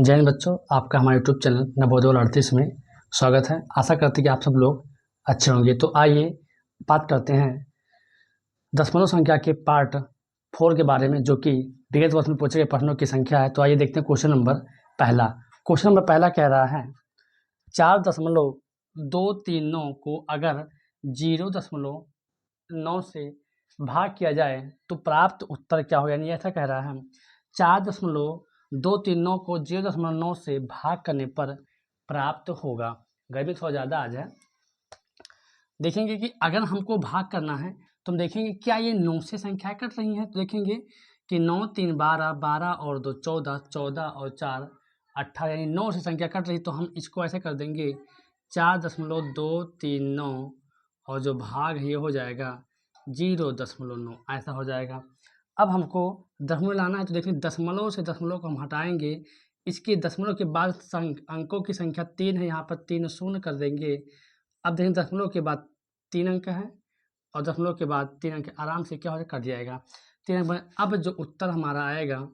जय हिंद बच्चों, आपका हमारे यूट्यूब चैनल नवोदय अड़तीस में स्वागत है। आशा करते हैं कि आप सब लोग अच्छे होंगे। तो आइए बात करते हैं दशमलव संख्या के पार्ट 4 के बारे में, जो कि विगत वर्ष में पूछे गए प्रश्नों की संख्या है। तो आइए देखते हैं क्वेश्चन नंबर पहला। क्वेश्चन नंबर पहला कह रहा है 4.239 को अगर 0.9 से भाग किया जाए तो प्राप्त उत्तर क्या हो। यानी ऐसा कह रहा है 4.239 को 0.9 से भाग करने पर प्राप्त होगा। गर्मी थोड़ा ज़्यादा आ जाए। देखेंगे कि अगर हमको भाग करना है तो हम देखेंगे क्या ये 9 से संख्याएं कट रही हैं। तो देखेंगे कि 9 3 12, 12 और 2 14, 14 और 4 18, यानी 9 से संख्या कट रही। तो हम इसको ऐसे कर देंगे 4.239 और जो भाग है ये हो जाएगा 0.9, ऐसा हो जाएगा। अब हमको दशमलव लाना है तो देखिए दशमलव से दशमलव को हम हटाएंगे। इसके दशमलव के बाद अंकों की संख्या 3 है, यहाँ पर 3 शून्य कर देंगे। अब देखें दशमलव के बाद 3 अंक है और दशमलव के बाद 3 अंक आराम से क्या हो कट जाएगा 3 अंक। अब जो उत्तर हमारा आएगा,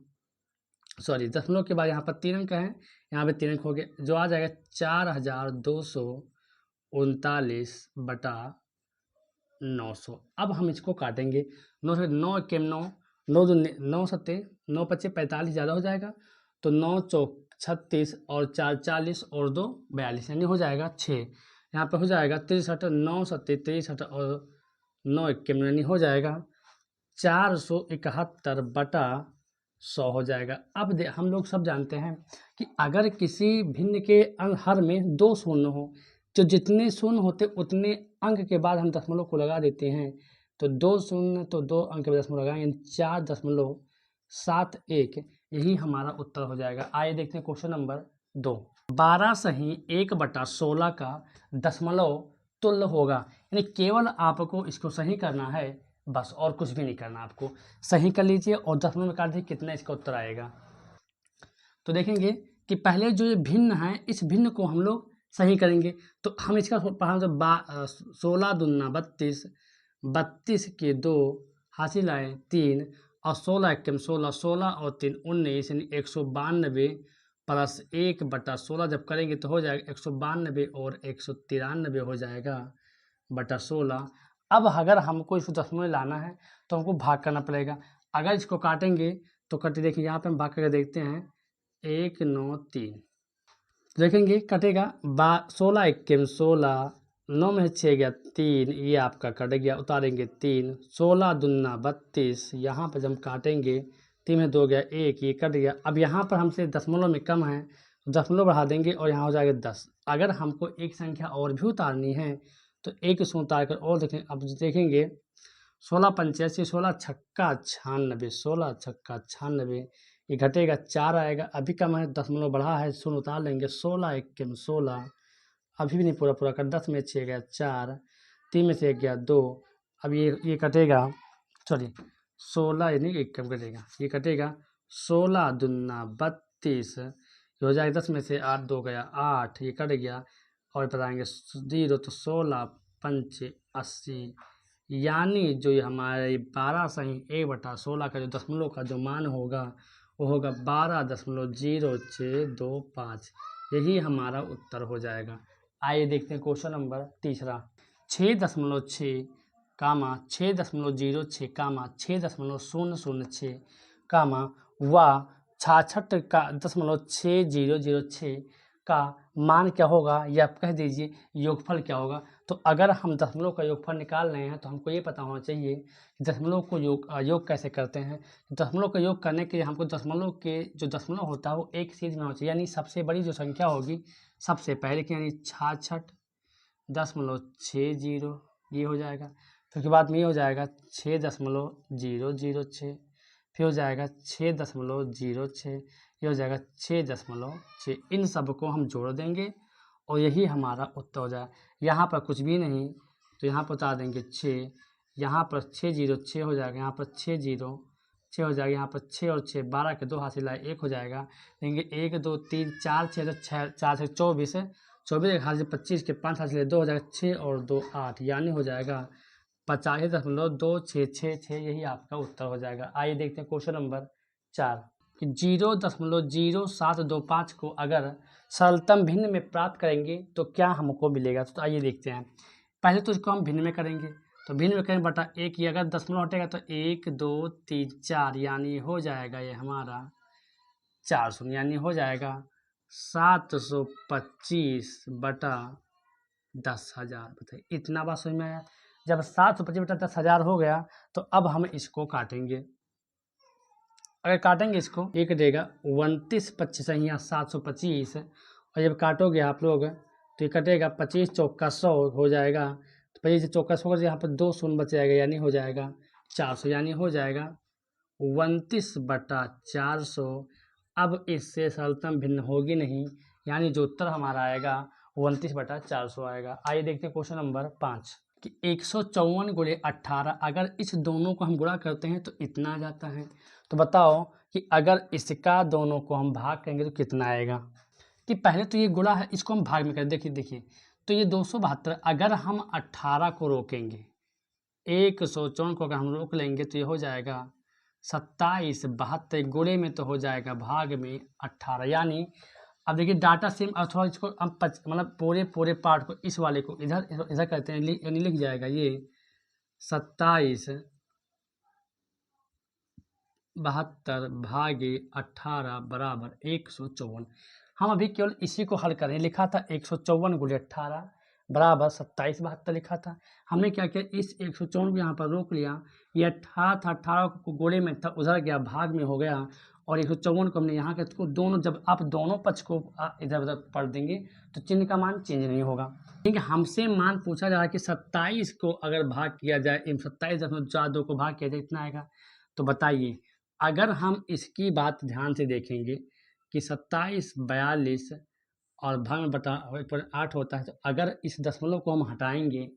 सॉरी दशमलव के बाद यहाँ पर 3 अंक है, यहाँ पे 3 अंक हो गए, जो आ जाएगा 4239/900। अब हम इसको काटेंगे 9 से 9 के 9 9 9 सत्ते 9 पच्चे 45 ज़्यादा हो जाएगा। तो 9 चौक 36 और 4 40 और 2 42, यानी हो जाएगा 6। यहाँ पे हो जाएगा 63, 9 सत्ते 63 और 9 इक्यावन, यानी हो जाएगा 471/100 हो जाएगा। अब हम लोग सब जानते हैं कि अगर किसी भिन्न के हर में 2 शून्य हो, तो जितने शून्य होते उतने अंक के बाद हम दशमलव को लगा देते हैं। तो 2 शून्य तो 2 अंक के बाद दशमलव लगाएंगे, 4.71, यही हमारा उत्तर हो जाएगा। आइए देखते हैं क्वेश्चन नंबर 2। 12 सही 1/16 का दशमलव तुल्य होगा। यानी केवल आपको इसको सही करना है, बस, और कुछ भी नहीं करना। आपको सही कर लीजिए और दशमलव में काट दीजिए, कितना इसका उत्तर आएगा। तो देखेंगे कि पहले जो ये भिन्न है, इस भिन्न को हम लोग सही करेंगे। तो हम इसका पढ़ा 16 दूना 32, 32 के 2 हासिल आए 3 और 16 एकम 16, 16 और 3 19, यानी 192 प्लस 1/16 जब करेंगे तो हो जाएगा 192 और 193 हो जाएगा बटा 16। अब अगर हमको इसको दशमलव लाना है तो हमको भाग करना पड़ेगा। अगर इसको काटेंगे तो कटे, देखिए यहाँ पे हम भाग करके देखते हैं 193, देखेंगे कटेगा 16 इक्कीस 16, 9 में 6 गया 3, ये आपका कट गया, उतारेंगे 3, 16 दूना 32, यहाँ पर जब हम काटेंगे 3 में 2 गया 1, ये कट गया। अब यहाँ पर हमसे दशमलव में कम है, दशमलव बढ़ा देंगे और यहाँ हो जाएगा 10। अगर हमको एक संख्या और भी उतारनी है तो एक उसमें उतार कर और देखें। अब देखेंगे 16 85, 16 छक्का 96, 16 छक्का 96, ये घटेगा 4 आएगा, अभी कम है, दशमलव बढ़ा है, शून्य उतार लेंगे। 16 इक्कीस 16, अभी भी नहीं पूरा कर, 10 में 6 गया 4, 3 में से 1 गया 2, अब ये कटेगा, सॉरी 16 यानी इक्कीस कटेगा, ये कटेगा 16 दूना 32, ये हो जाएगा 10 में से 8 2 गया 8, ये कट गया और बताएंगे 0, तो 16 पंचे 80, यानी जो ये हमारे 12 सही 1/16 का जो दशमलव का जो मान होगा वो होगा 12.0625, यही हमारा उत्तर हो जाएगा। आइए देखते हैं क्वेश्चन नंबर तीसरा। 6.6 कामा 6.06 कामा 6.006 कामा व 66.6006 का मान क्या होगा, या आप कह दीजिए योगफल क्या होगा। तो अगर हम दशमलव का योगफल निकाल रहे हैं तो हमको ये पता होना चाहिए कि दशमलव को योग कैसे करते हैं। दशमलव का योग करने के लिए हमको दशमलव के जो दशमलव होता है वो एक सीध में होना चाहिए, यानी सबसे बड़ी जो संख्या होगी सबसे पहले की, यानी 66.60 ये हो जाएगा। फिर के बाद में ये हो जाएगा 6.006, फिर हो जाएगा 6.06, ये हो जाएगा 6.6। इन सब को हम जोड़ देंगे और यही हमारा उत्तर हो जाएगा। यहाँ पर कुछ भी नहीं तो यहाँ पर उतार देंगे 6, यहाँ पर 606 हो जाएगा, यहाँ पर 606 हो जाएगा, यहाँ पर 6 और 6 12 के 2 हासिल आए 1 हो जाएगा। देंगे 1 2 3 4 6 तो 6 4 से 24 है, 24 एक हासिल 25 के 5 हासिल 2 हो जाएगा, 6 और 2 8, यानी हो जाएगा 85.26666, यही आपका उत्तर हो जाएगा। आइए देखते हैं क्वेश्चन नंबर 4। कि 0.0725 को अगर सरलतम भिन्न में प्राप्त करेंगे तो क्या हमको मिलेगा। तो आइए देखते हैं। पहले तो इसको हम भिन्न में करेंगे, तो भिन्न में करेंगे बटा एक, ये अगर दशमलव हटेगा तो 1 2 3 4, यानी हो जाएगा ये हमारा 400, यानी हो जाएगा 725 बटा 10,000। बताइए इतना बात समझ में आया। जब 725 बटा 10,000 हो गया तो अब हम इसको काटेंगे। अगर काटेंगे इसको, ये कटेगा 29 25 यहाँ 725, और जब काटोगे आप लोग तो ये कटेगा 25 चौका 100 हो जाएगा। तो 25 चौका 100 यहाँ पर 2 शून्य बच जाएगा, यानी हो जाएगा 400, यानी हो जाएगा 29 बटा 400। अब इससे सरलतम भिन्न होगी नहीं, यानी जो उत्तर हमारा आएगा 29 बटा 400 आएगा। आइए देखते हैं क्वेश्चन नंबर 5 कि 154 गुणे 18, अगर इस दोनों को हम गुणा करते हैं तो इतना आ जाता है। तो बताओ कि अगर इसका दोनों को हम भाग करेंगे तो कितना आएगा। कि पहले तो ये गुणा है, इसको हम भाग में करें। देखिए तो ये 272, अगर हम 18 को रोकेंगे, 154 को अगर हम रोक लेंगे तो ये हो जाएगा 27 72, गुणे में तो हो जाएगा भाग में 18। यानी अब देखिए डाटा सेम, अथवा इसको हम मतलब पूरे पार्ट को, इस वाले को इधर इधर करते हैं, यानी लिख जाएगा ये 27 72 भागे 18 बराबर 154। हम अभी केवल इसी को हल करें। लिखा था 154 गुणे 18 बराबर 27 72 लिखा था। हमने क्या किया, इस 154 को यहाँ पर रोक लिया। ये 18 था, 18 को गुणे में था, उधर गया भाग में हो गया, और 154 को हमने यहाँ के तो दोनों, जब आप दोनों पक्ष को इधर उधर पढ़ देंगे तो चिन्ह का मान चेंज नहीं होगा। ठीक है, हमसे मान पूछा जा रहा है कि 27 को अगर भाग किया जाए, 27.42 को भाग किया जाए, इतना आएगा। तो बताइए, अगर हम इसकी बात ध्यान से देखेंगे कि 27 42 और भाग में बटा 8 होता है, तो अगर इस दशमलव को हम हटाएंगे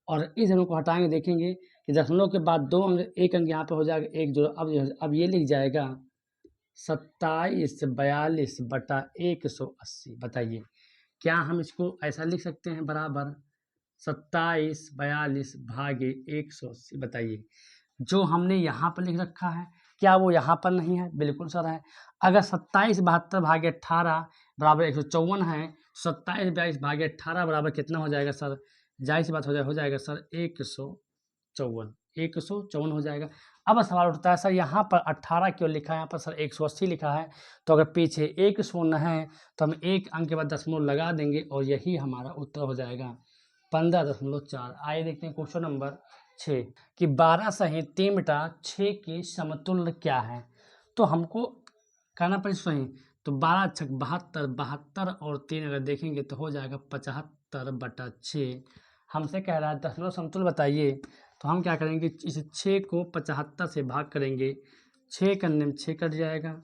और इस अंक को हटाएंगे, देखेंगे कि दशमलव के बाद 2 अंक, एक अंक यहाँ पे हो जाएगा, एक जोड़। अब ये लिख जाएगा 27 42 बटा 180। बताइए क्या हम इसको ऐसा लिख सकते हैं, बराबर 27 42 भागे 180। बताइए जो हमने यहाँ पर लिख रखा है क्या वो यहाँ पर नहीं है? बिल्कुल सर है। अगर 27 72 भागे 18 बराबर 154 है, 27 42 भागे 18 बराबर कितना हो जाएगा सर? जाहिर सी बात हो जाएगा सर 154 हो जाएगा। अब सवाल उठता है सर यहाँ पर 18 क्यों लिखा है, यहाँ पर सर 180 लिखा है। तो अगर पीछे एक शून्य है तो हम एक अंक के बाद दशमलव लगा देंगे और यही हमारा उत्तर हो जाएगा 15.4। आइए देखते हैं क्वेश्चन नंबर 6 कि 12 सही 3 बटा 6 की समतुल्य क्या है। तो हमको करना पड़े सही, तो 12 छक 72, 72 और 3 अगर देखेंगे तो हो जाएगा 75 बटा 6। हमसे कह रहा है दशमलव समतुल्य बताइए। तो हम क्या करेंगे, इस 6 को 75 से भाग करेंगे, 6 करने में 6 कट जाएगा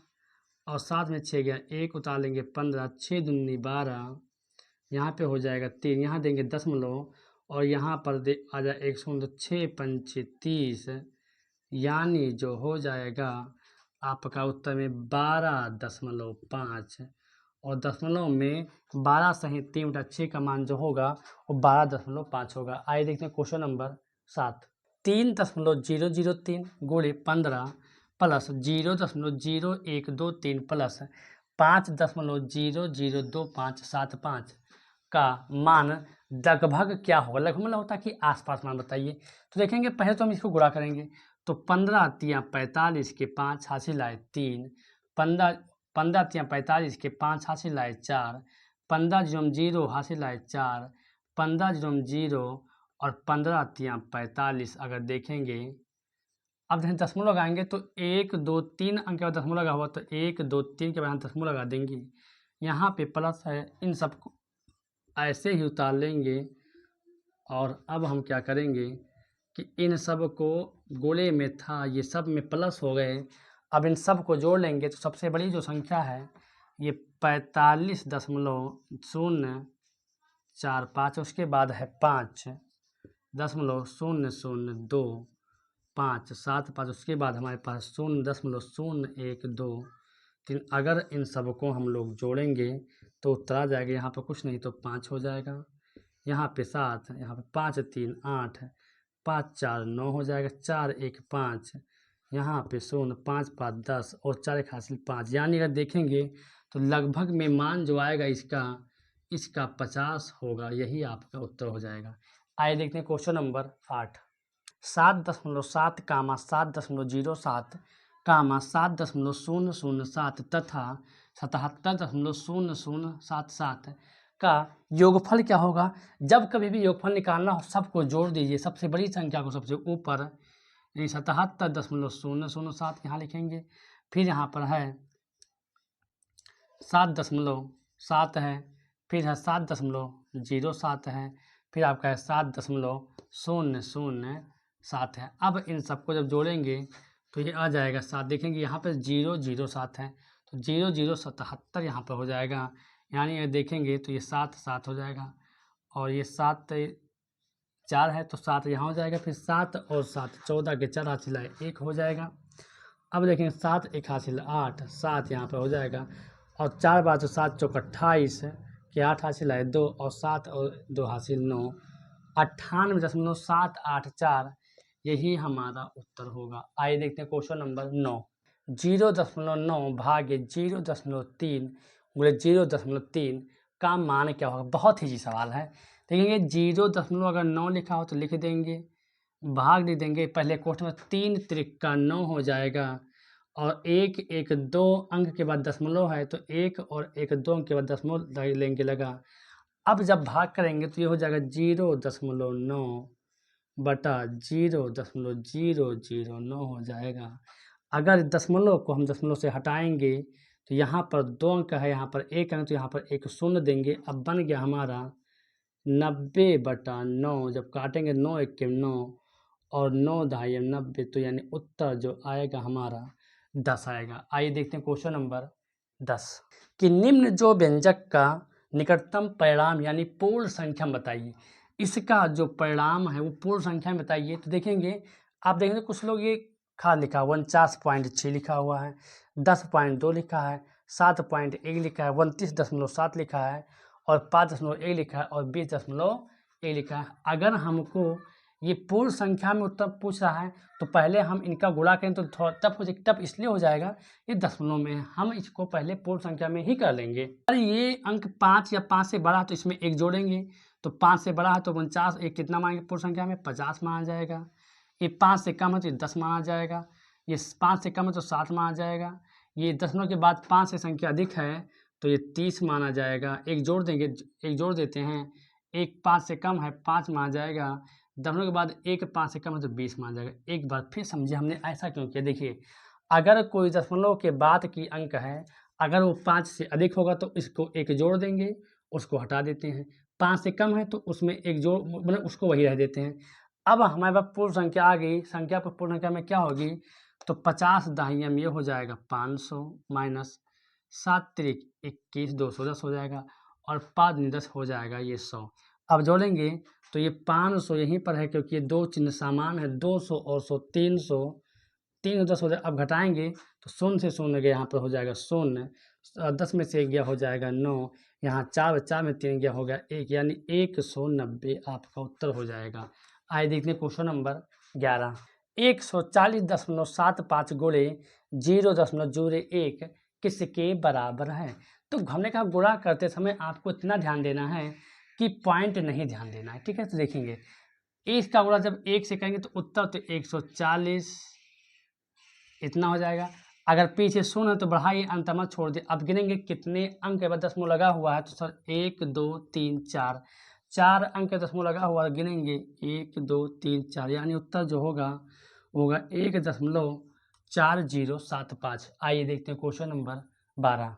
और साथ में 6 गया, 1 उतार लेंगे 15, 6 दूनी 12, यहाँ पे हो जाएगा 3, यहाँ देंगे दशमलव और यहाँ पर दे आ जाए 100, 6 पंचे 30, यानी जो हो जाएगा आपका उत्तर में 12.5, और दशमलव में 12 सही 3 बटा 6 का मान जो होगा वो 12.5 होगा। आइए देखते हैं क्वेश्चन नंबर 7। 3.003 गुणे 15 प्लस 0.0123 प्लस 5.002575 का मान लगभग क्या होगा। लगभग मतलब होता है कि आसपास मान बताइए। तो देखेंगे पहले तो हम इसको गुणा करेंगे, तो 15 तियाँ 45 के 5 हासिल आए 3, 15 तियाँ 45 के 5 हासिल आए 4, 15 जीरो 0 हासिल आए 4, 15 जीरो 0 और 15 तियाँ 45 अगर देखेंगे। अब जैसे दशमलव लगाएंगे तो 1 2 3 अंक के बाद दशमलव लगा हुआ, तो 1 2 3 के बाद हम दशमलव लगा देंगे। यहाँ पे प्लस है, इन सबको ऐसे ही उतार लेंगे और अब हम क्या करेंगे कि इन सब को गोले में था, ये सब में प्लस हो गए। अब इन सब को जोड़ लेंगे तो सबसे बड़ी जो संख्या है ये 45.045, उसके बाद है 5.00257, उसके बाद हमारे पास 0.0123। अगर इन सब को हम लोग जोड़ेंगे तो उत्तर आ जाएगा, यहाँ पर कुछ नहीं तो 5 हो जाएगा, यहाँ पे 7, यहाँ पे 5 3 8, 5 4 9 हो जाएगा, 4 1 5, यहाँ पे 0 5 5 10 और 4 एक हासिल 5, यानी अगर देखेंगे तो लगभग में मान जो आएगा इसका 50 होगा। यही आपका उत्तर हो जाएगा। आइए देखते हैं क्वेश्चन नंबर 8। 7.7 कामा 7.07 कामा 7.007 तथा 77.0077 का योगफल क्या होगा। जब कभी भी योगफल निकालना हो सबको जोड़ दीजिए, सबसे बड़ी संख्या को सबसे ऊपर, यानी 77.007 यहाँ लिखेंगे। फिर यहाँ पर है 7.7 है, फिर है 7.07 है, फिर आपका है 7.007 है। अब इन सबको जब जोड़ेंगे तो ये आ जाएगा 7। देखेंगे यहाँ पर 007 है तो 0077 यहाँ पर हो जाएगा, यानी ये देखेंगे तो ये 7 7 हो जाएगा और ये 7 4 है तो 7 यहाँ हो जाएगा। फिर 7 और 7 14 के 4 हासिल है 1 हो जाएगा। अब देखेंगे 7 1 हासिल 8, 7 यहाँ पर हो जाएगा और 4 बार तो 7 चौक 28 के 8 हासिल है 2 और 7 और 2 हासिल 9, 98.784 यही हमारा उत्तर होगा। आइए देखते हैं क्वेश्चन नंबर 9। 0.9 भागे 0.3 गुणे 0.3 का मान क्या होगा। बहुत ही सवाल है। देखेंगे 0. अगर 9 लिखा हो तो लिख देंगे, भाग लिख देंगे। पहले क्वेश्चन में 3 त्रिका 9 हो जाएगा और 1 1 2 अंक के बाद दशमलव है तो 1 और 1 2 अंक के बाद दशमलव लेंगे लगा। अब जब भाग करेंगे तो ये हो जाएगा 0.9 बटा 0.0009 हो जाएगा। अगर दशमलव को हम दशमलव से हटाएंगे तो यहाँ पर 2 अंक है, यहाँ पर 1 अंक, तो यहाँ पर एक शून्य देंगे। अब बन गया हमारा 90/9। जब काटेंगे 9 1 के 9 और 9 ढाई 90, तो यानी उत्तर जो आएगा हमारा 10 आएगा। आइए देखते हैं क्वेश्चन नंबर 10 कि निम्न जो व्यंजक का निकटतम परिणाम यानी पूर्ण संख्या बताइए। इसका जो परिणाम है वो पूर्ण संख्या में बताइए। तो देखेंगे, आप देखेंगे कुछ लोग ये खाद लिखा हुआ 49.6 लिखा हुआ है, 10.2 लिखा है, 7.1 लिखा है, 29.7 लिखा है और 5.1 लिखा है और 20.1 लिखा है। अगर हमको ये पूर्ण संख्या में उत्तर पूछ रहा है तो पहले हम इनका गुणा करें तो थोड़ा टफ इसलिए हो जाएगा, ये दशमलव में है, हम इसको पहले पूर्ण संख्या में ही कर लेंगे। अगर ये अंक 5 या 5 से बड़ा है तो इसमें 1 जोड़ेंगे, तो 5 से बड़ा है तो 49, एक कितना मानेंगे पूर्ण संख्या में 50 माना जाएगा। ये 5 से कम है तो 10 माना जाएगा, ये 5 से कम है तो 7 माना जाएगा, ये दशमलव के बाद 5 से संख्या अधिक है तो ये 30 माना जाएगा। एक जोड़ देंगे, एक जोड़ देते हैं, एक 5 से कम है 5 माना जाएगा, दशमलव के बाद एक 5 से कम है तो 20 माना जाएगा। एक बार फिर समझिए हमने ऐसा क्यों किया। देखिए, अगर कोई दशमलव के बाद की अंक है, अगर वो 5 से अधिक होगा तो इसको एक जोड़ देंगे, उसको हटा देते हैं। 5 से कम है तो उसमें एक जोड़ मतलब उसको वही रह देते हैं। अब हमारे पास पूर्ण संख्या आ गई। संख्या पर पूर्ण संख्या में क्या होगी, तो 50 दाहिने ये हो जाएगा 500 माइनस 7 त्रिक 21 210 हो जाएगा और 5 10 हो जाएगा ये 100। अब जोड़ेंगे तो ये 500 यहीं पर है क्योंकि ये दो चिन्ह समान है, 200 और 100 300, 310 हो जाएगा। अब घटाएंगे तो 0 से 0 गया, यहाँ पर हो जाएगा 0, 10 में से 1 गया हो जाएगा 9, यहाँ 4 में 3 गया हो गया 1, यानी 190 आपका उत्तर हो जाएगा। आइए देखते हैं क्वेश्चन नंबर 11। 140.75 गुणे 0.01 किसके बराबर है। तो हमने कहा गुणा करते समय आपको इतना ध्यान देना है कि पॉइंट नहीं ध्यान देना है, ठीक है। तो देखेंगे इसका गुणा जब 1 से करेंगे तो उत्तर तो 140 इतना हो जाएगा। अगर पीछे 0 है तो बढ़ाइए, अंत मत छोड़ दिए। अब गिनेंगे कितने अंक के बाद दशमलव लगा हुआ है, तो सर 1 2 3 4, 4 अंक का दशमलव लगा हुआ है, गिनेंगे 1 2 3 4, यानी उत्तर जो होगा 1.4075। आइए देखते हैं क्वेश्चन नंबर 12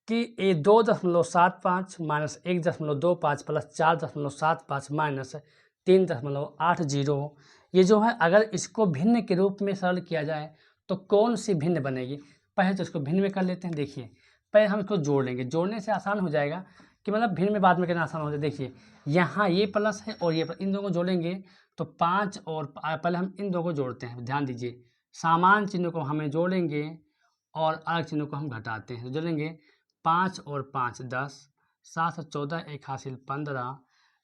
कि 2.75 माइनस 1.25 प्लस 4.75 माइनस 3.80, ये जो है अगर इसको भिन्न के रूप में सरल किया जाए तो कौन सी भिन्न बनेगी। पहले तो इसको भिन्न में कर लेते हैं। देखिए, पहले हम इसको जोड़ लेंगे, जोड़ने से आसान हो जाएगा कि मतलब भिन्न में बाद में करना आसान हो जाए। देखिए, यहाँ ये प्लस है और ये प्लस, इन दोनों को जोड़ेंगे तो 5 और पहले हम इन दोनों को जोड़ते हैं। ध्यान दीजिए, समान चिन्ह को हमें जोड़ेंगे और अलग चिन्ह को हम घटाते हैं। जोड़ेंगे 5 और 5 10, 7 14 एक हासिल 15,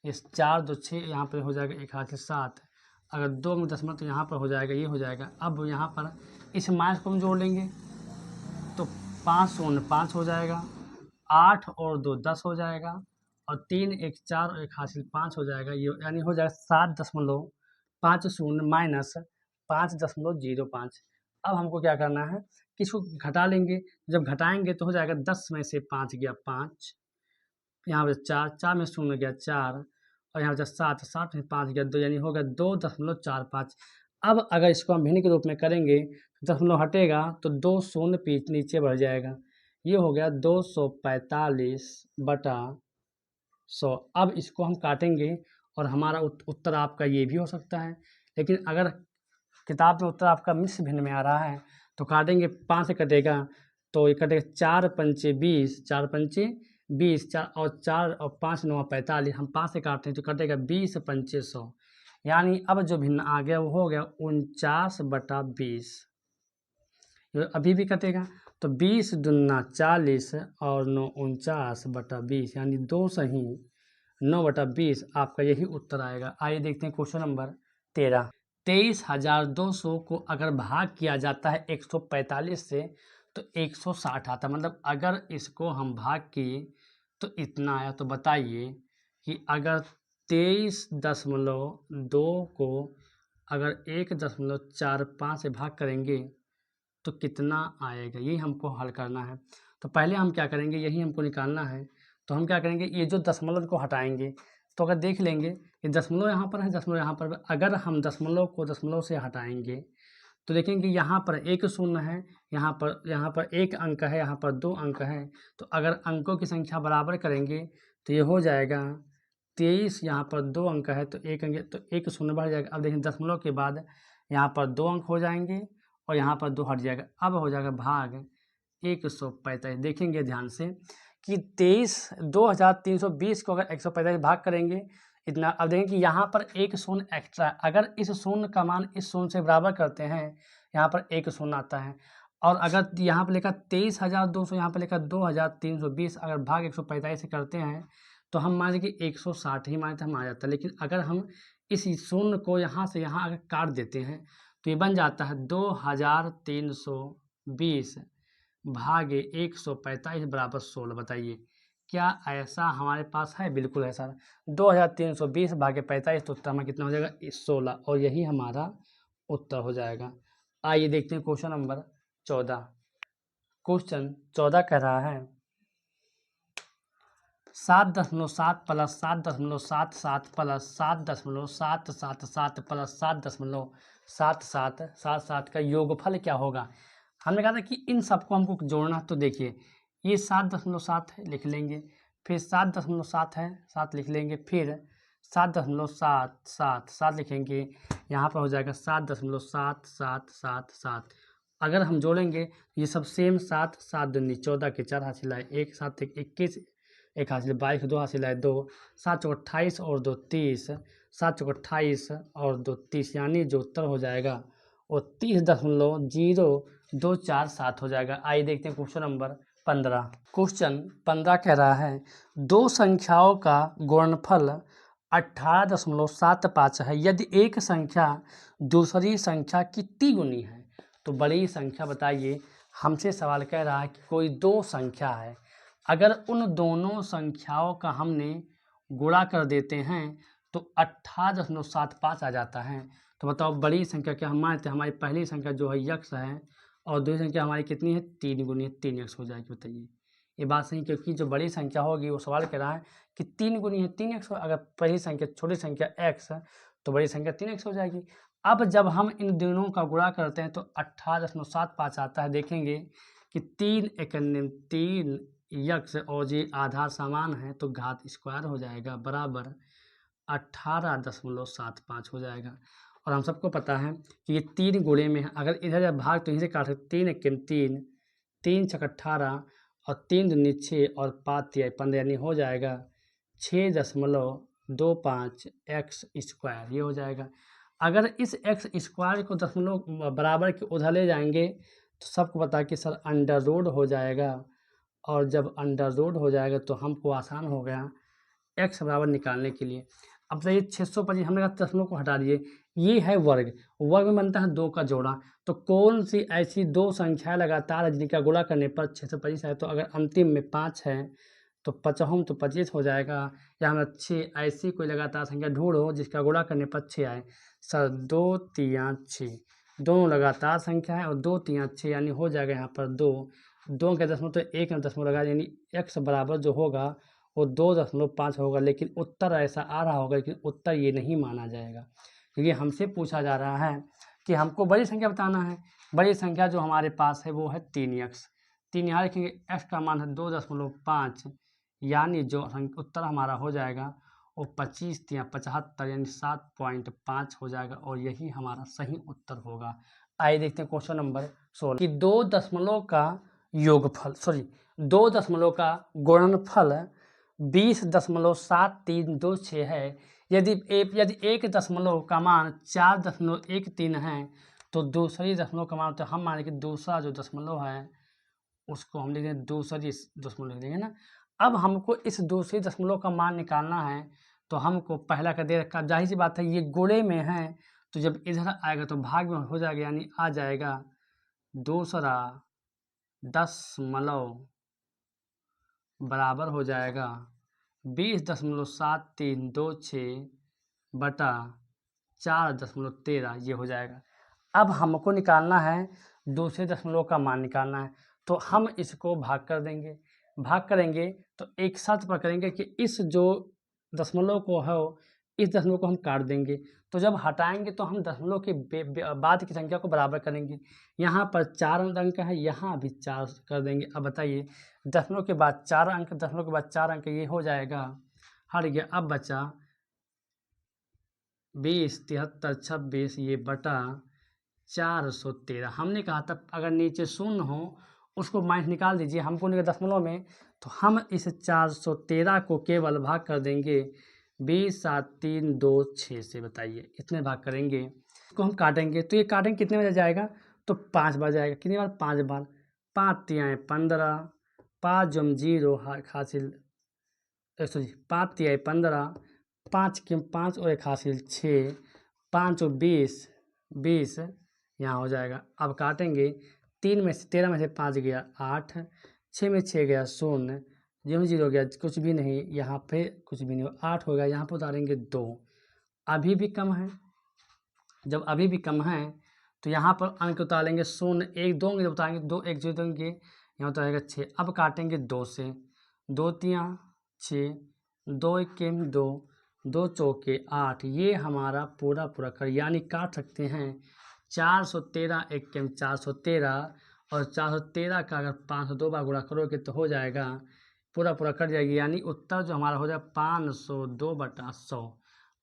इस 4 2 6 यहाँ पर हो जाएगा एक हासिल 7। अगर 2 में दशमलव तो यहाँ पर हो जाएगा, ये हो जाएगा। अब यहाँ पर इस माइनस को हम जोड़ लेंगे तो 5 शून्य 5 हो जाएगा, 8 और 2 10 हो जाएगा, और 3 1 4 और 1 हासिल 5 हो जाएगा। ये यानी हो जाएगा 7.50 माइनस 5.05। अब हमको क्या करना है कि इसको घटा लेंगे। जब घटाएंगे तो हो जाएगा 10 में से 5 गया 5, यहाँ पर 4 4 में शून्य गया 4, और यहाँ पर 7 7 में 5 गया 2, यानी होगा 2.45। अब अगर इसको हम भिन्न के रूप में करेंगे, दशमलव हटेगा तो 2 शून्य पीछे नीचे बढ़ जाएगा, ये हो गया 245/100। अब इसको हम काटेंगे और हमारा उत्तर आपका ये भी हो सकता है। लेकिन अगर किताब में उत्तर आपका मिश्र भिन्न में आ रहा है तो काटेंगे, 5 से कटेगा तो ये कटेगा 4 पंचे 20, 4 पंचे 20, 4 और 5 9 45, हम 5 से काटते हैं तो कटेगा 20 पंचे 100। यानी अब जो भिन्न आ गया वो हो गया 49/20। अभी भी कटेगा तो 20 दूना 40 और 9 49/20, यानी 2 सही 9/20 आपका यही उत्तर आएगा। आइए देखते हैं क्वेश्चन नंबर 13। 23,200 को अगर भाग किया जाता है 145 से तो 160 आता है। मतलब अगर इसको हम भाग किए तो इतना आया। तो बताइए कि अगर 23.2 को अगर 1.45 से भाग करेंगे तो कितना आएगा, यही हमको हल करना है। तो पहले हम क्या करेंगे, यही हमको निकालना है। तो हम क्या करेंगे, ये जो दशमलव को हटाएंगे। तो अगर देख लेंगे कि दशमलव यहाँ पर है, दशमलव यहाँ पर, अगर हम दशमलव को दशमलव से हटाएंगे तो देखेंगे यहाँ पर एक शून्य है, यहाँ पर एक अंक है, यहाँ पर 2 अंक है। तो अगर अंकों की संख्या बराबर करेंगे तो ये हो जाएगा 23, यहाँ पर 2 अंक है तो एक शून्य बढ़ जाएगा। अब देखिए दशमलव के बाद यहाँ पर 2 अंक हो जाएंगे और यहाँ पर 2 हट जाएगा। अब हो जाएगा भाग 145। देखेंगे ध्यान से कि 23,320 को अगर 145 भाग करेंगे इतना। अब देखें कि यहाँ पर एक शून्य एक्स्ट्रा है। अगर इस शून्य का मान इस शून्य से बराबर करते हैं, यहाँ पर एक शून्य आता है। और अगर यहाँ पर लिखा 23,200, यहाँ पर लिखा 2,320, अगर भाग 145 से करते हैं तो हम मान लीजिए कि 160 ही मान हम आ जाता है। लेकिन अगर हम इस शून्य को यहाँ से यहाँ अगर काट देते हैं तो ये बन जाता है 2,320 भागे 145 बराबर 16। बताइए क्या ऐसा हमारे पास है? बिल्कुल है सर। 2,320 भागे 45 तो उत्तर हमारा कितना हो जाएगा 16, और यही हमारा उत्तर हो जाएगा। आइए देखते हैं क्वेश्चन नंबर 14। क्वेश्चन 14 कह रहा है 7.7 प्लस 7.77 प्लस 7.777 प्लस 7.77 का योगफल क्या होगा। हमने कहा था कि इन सबको हमको जोड़ना। तो देखिए ये 7.7 है, लिख लेंगे, फिर 7.7 है 7 लिख लेंगे, फिर 7.7 लिखेंगे, यहाँ पर हो जाएगा 7.7777। अगर हम जोड़ेंगे ये सब सेम 7 7 दूनी 14 के 4 हासिल आए 1 7 21 1 हासिल 22 2 हासिल आए 2 7 चौक 28 और 2 30 7 चौक 28 और 2 30, यानी जो उत्तर हो जाएगा वो 30.0247 हो जाएगा। आइए देखते हैं क्वेश्चन नंबर 15। क्वेश्चन 15 कह रहा है दो संख्याओं का गुणनफल 18.75 है। यदि एक संख्या दूसरी संख्या कितनी गुनी है। तो बड़ी संख्या बताइए। हमसे सवाल कह रहा है कि कोई दो संख्या है, अगर उन दोनों संख्याओं का हमने गुणा कर देते हैं तो 18.75 आ जाता है। तो बताओ बड़ी संख्या क्या। हम मानते हैं हमारी पहली संख्या जो है यक्स है और दूसरी संख्या हमारी कितनी है 3 गुनी 3 एक्स हो जाएगी। बताइए ये बात सही, क्योंकि जो बड़ी संख्या होगी वो सवाल कह रहा है कि 3 गुनी है 3 एक्स। अगर पहली संख्या छोटी संख्या एक्स है तो बड़ी संख्या 3 एक्स हो जाएगी। अब जब हम इन दोनों का गुणा करते हैं तो 18.75 आता है। देखेंगे कि 3 एकन्ने 3 यक्स और ये आधार समान है तो घात स्क्वायर हो जाएगा बराबर 18.75 हो जाएगा। और हम सबको पता है कि ये 3 गुणे में है। अगर इधर जब भाग तो यहीं से काट सकते 3 एकम 3 3 छक 18 और 3 दूनी 6 और 5 तिया 15, यानी हो जाएगा 6.25 एक्स स्क्वायर, ये हो जाएगा। अगर इस एक्स स्क्वायर को दशमलव बराबर के उधर ले जाएंगे तो सबको पता है कि सर अंडर रूट हो जाएगा, और जब अंडर रूट हो जाएगा तो हमको आसान हो गया एक्स बराबर निकालने के लिए। अब बताइए 625 हमने कहा दशमलव को हटा दिए, ये है वर्ग, वर्ग में बनता है 2 का जोड़ा। तो कौन सी ऐसी दो संख्या लगातार है जिनका गुणा करने पर 625 है? तो अगर अंतिम में 5 है तो 5 तो 25 हो जाएगा, या हम 6 ऐसी कोई लगातार संख्या ढूंढो जिसका गुणा करने पर 6 आए। सर 2 3 6 दोनों लगातार संख्या है और 2 3 6 यानी हो जाएगा यहाँ पर 2 2 के दशमलव तो 1 में दशमलव लगा, यानी x बराबर जो होगा वो 2.5 होगा। लेकिन उत्तर ऐसा आ रहा होगा, लेकिन उत्तर ये नहीं माना जाएगा, क्योंकि हमसे पूछा जा रहा है कि हमको बड़ी संख्या बताना है। बड़ी संख्या जो हमारे पास है वो है 3x, 3 यहाँ लिखेंगे, x का मान है 2.5, यानी जो उत्तर हमारा हो जाएगा वो 25 या 75 यानी 7.5 हो जाएगा, और यही हमारा सही उत्तर होगा। आइए देखते हैं क्वेश्चन नंबर 16 कि 2 दशमलव का योगफल, सॉरी 2 दशमलव का गुणनफल 20.7326 है। यदि एक दशमलव का मान 4.13 है तो दूसरी दशमलव का मान, तो हम माने कि दूसरा जो दशमलव है उसको हम लिख देंगे दूसरी दशमलव लिख देंगे ना। अब हमको इस दूसरी दशमलव का मान निकालना है, तो हमको पहला का दे रखा, जाहिर सी बात है ये गुणे में है, तो जब इधर आएगा तो भाग में हो जाएगा, यानी आ जाएगा दूसरा दशमलव बराबर हो जाएगा 20.7326 बटा 4.13, ये हो जाएगा। अब हमको निकालना है दूसरे दशमलव का मान निकालना है, तो हम इसको भाग कर देंगे, भाग करेंगे तो एक साथ पर करेंगे कि इस जो दशमलव को है इस दशमलव को हम काट देंगे, तो जब हटाएंगे तो हम दशमलव के बाद की संख्या को बराबर करेंगे। यहाँ पर 4 अंक है, यहाँ भी 4 कर देंगे। अब बताइए दशमलव के बाद 4 अंक, दशमलव के बाद 4 अंक, ये हो जाएगा, हट गया। अब बचा 20 73 26 ये बटा 413। हमने कहा था अगर नीचे शून्य हो उसको माइनस निकाल दीजिए, हमको नहीं दशमलव में, तो हम इस 413 को केवल भाग कर देंगे 20 7 3 2 6 से। बताइए इतने भाग करेंगे, इसको हम काटेंगे, तो ये काटेंगे कितने बजे जाएगा, तो 5 बार जाएगा। कितनी बार, 5 बार। 5 तिहाई 15, 5 जम 0 हासिल, सॉरी 5 तिहाई 15, 5 के 5 और 1 हासिल 6, 5 और 20 यहाँ हो जाएगा। अब काटेंगे, 13 में से 5 गया 8, 6 में 6 गया 0, 0 गया कुछ भी नहीं, यहाँ पे कुछ भी नहीं, 8 हो गया, यहाँ पर उतारेंगे 2, अभी भी कम है। जब अभी भी कम है तो यहाँ पर अंक उतारेंगे 0 1 2 जब उतारेंगे 2 1 0 देंगे, यहाँ उतारेगा 6। अब काटेंगे 2 से, 2 तिया 6, 2 1 2, 2 चौके 8, ये हमारा पूरा कर, यानी काट सकते हैं 413 1 413, और 413 का अगर 502 बार गुणा करोगे तो हो जाएगा पूरा कट जाएगी, यानी उत्तर जो हमारा हो जाएगा 502/100।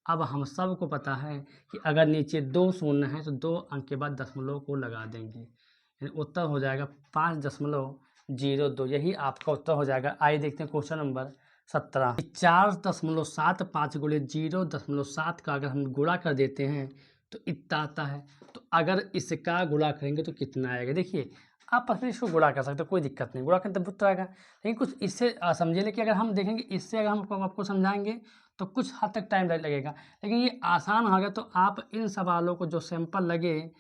अब हम सबको पता है कि अगर नीचे 2 शून्य है तो 2 अंक के बाद दशमलव को लगा देंगे, यानी उत्तर हो जाएगा 5.02, यही आपका उत्तर हो जाएगा। आइए देखते हैं क्वेश्चन नंबर 17। 4.75 गुणे 0.7 का अगर हम गुणा कर देते हैं तो इतना आता है, तो अगर इसका गुणा करेंगे तो कितना आएगा। देखिए आप अपने इसको गुणा कर सकते हो, कोई दिक्कत नहीं, गुणा करें तब उत्तर आएगा। लेकिन कुछ इससे समझिए, लेकिन अगर हम देखेंगे इससे अगर हम आपको समझाएंगे तो कुछ हद तक टाइम लगेगा, लेकिन ये आसान हो गया। तो आप इन सवालों को जो सैंपल लगे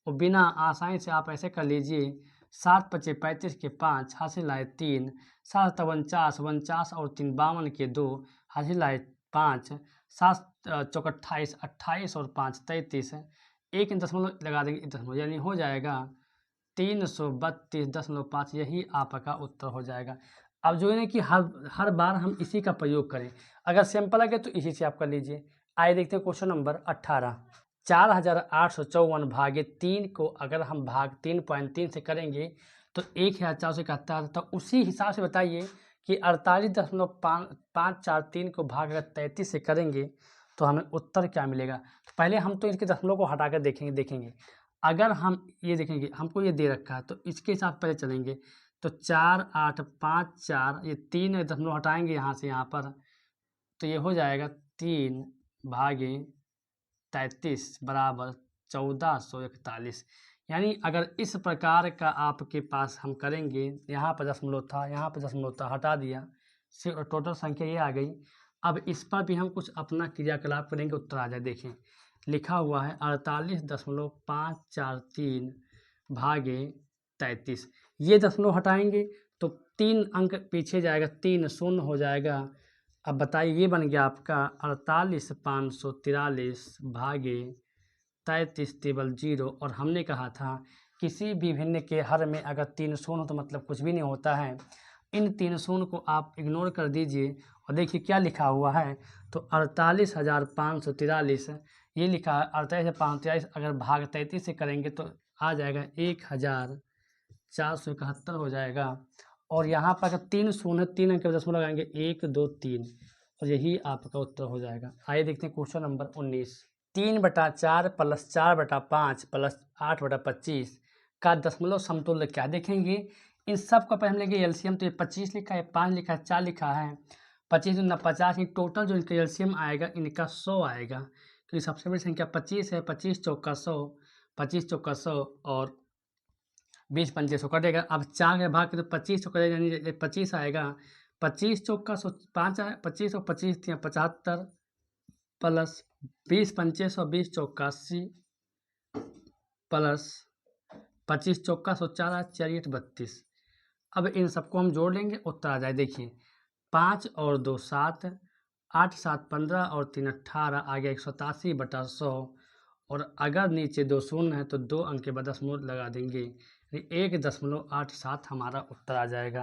वो बिना आसानी से आप ऐसे कर लीजिए। 7 पचे 35 के 5 हासिल आए 3, 7 49 49 और 3 52 के 2 हासिल आए 5, 7 चौक 28 28 और 5 33, एक दशमलव लगा देंगे दशमलव, यानी हो जाएगा 332.5, यही आपका उत्तर हो जाएगा। अब जो है कि हर बार हम इसी का प्रयोग करें, अगर सैंपल लगे तो इसी से आप कर लीजिए। आइए देखते हैं क्वेश्चन नंबर 18। 4854 भागे 3 को अगर हम भाग 3.3 से करेंगे तो 1471, तो उसी हिसाब से बताइए कि 48.543 को भाग अगर 33 से करेंगे तो हमें उत्तर क्या मिलेगा। तो पहले हम तो इसके दशमलव को हटा कर देखेंगे। अगर हम ये देखेंगे, हमको ये दे रखा है तो इसके साथ पहले चलेंगे, तो 4 8 5 4, ये 3 दशमलव हटाएंगे यहाँ से यहाँ पर, तो ये हो जाएगा 3 भागे 33 बराबर 1441। यानी अगर इस प्रकार का आपके पास हम करेंगे, यहाँ पर दशमलव था, यहाँ पर दशमलव था, हटा दिया, सिर्फ टोटल संख्या ये आ गई, अब इस पर भी हम कुछ अपना क्रियाकलाप करेंगे, उत्तर आ जाए। देखें लिखा हुआ है 48.543 भागे 33। ये दशमलव हटाएंगे तो 3 अंक पीछे जाएगा, 3 शून्य हो जाएगा। अब बताइए ये बन गया आपका 48,543 भागे 33 टेबल 0। और हमने कहा था किसी भी भिन्न के हर में अगर 3 शून्य हो तो मतलब कुछ भी नहीं होता है। इन 3 शून्य को आप इग्नोर कर दीजिए और देखिए क्या लिखा हुआ है। तो 48,543 ये लिखा है। 48,543 अगर भाग 33 से करेंगे तो आ जाएगा 1,471 हो जाएगा। और यहाँ पर अगर 3 शून्य 3 अंक के दशमलव लगाएंगे 1 2 3 और यही आपका उत्तर हो जाएगा। आइए देखते हैं क्वेश्चन नंबर 19। 3/4 + 4/5 + 8/25 का दशमलव समतुल्य क्या? देखेंगे इन सब का पहले हम लेंगे एलसीएम। तो ये 25 लिखा है, 5 लिखा है, 4 लिखा है, 25 दूना 50। टोटल जो इनका एलसीएम आएगा इनका 100 आएगा, क्योंकि सबसे बड़ी संख्या 25 है। 25 चौका 100, 25 चौका 100 और 20 पंचे 100 कटेगा। अब 4 के भाग के तो 25 सौ कटेगा, यानी 25 आएगा। 25 चौका 100 5 आए, 25 और 25 75 प्लस 20 पंचे 100, 20 चौका 80 प्लस 25 चौका 100 4 आए, 4 32। अब इन सबको हम जोड़ लेंगे, उत्तर आ जाए। देखिए 5 और 2 7, 8 7 15 और 3 18 आ गया 187/100। और अगर नीचे 2 शून्य है तो 2 अंक के बाद दशमलव लगा देंगे, 1.87 हमारा उत्तर आ जाएगा।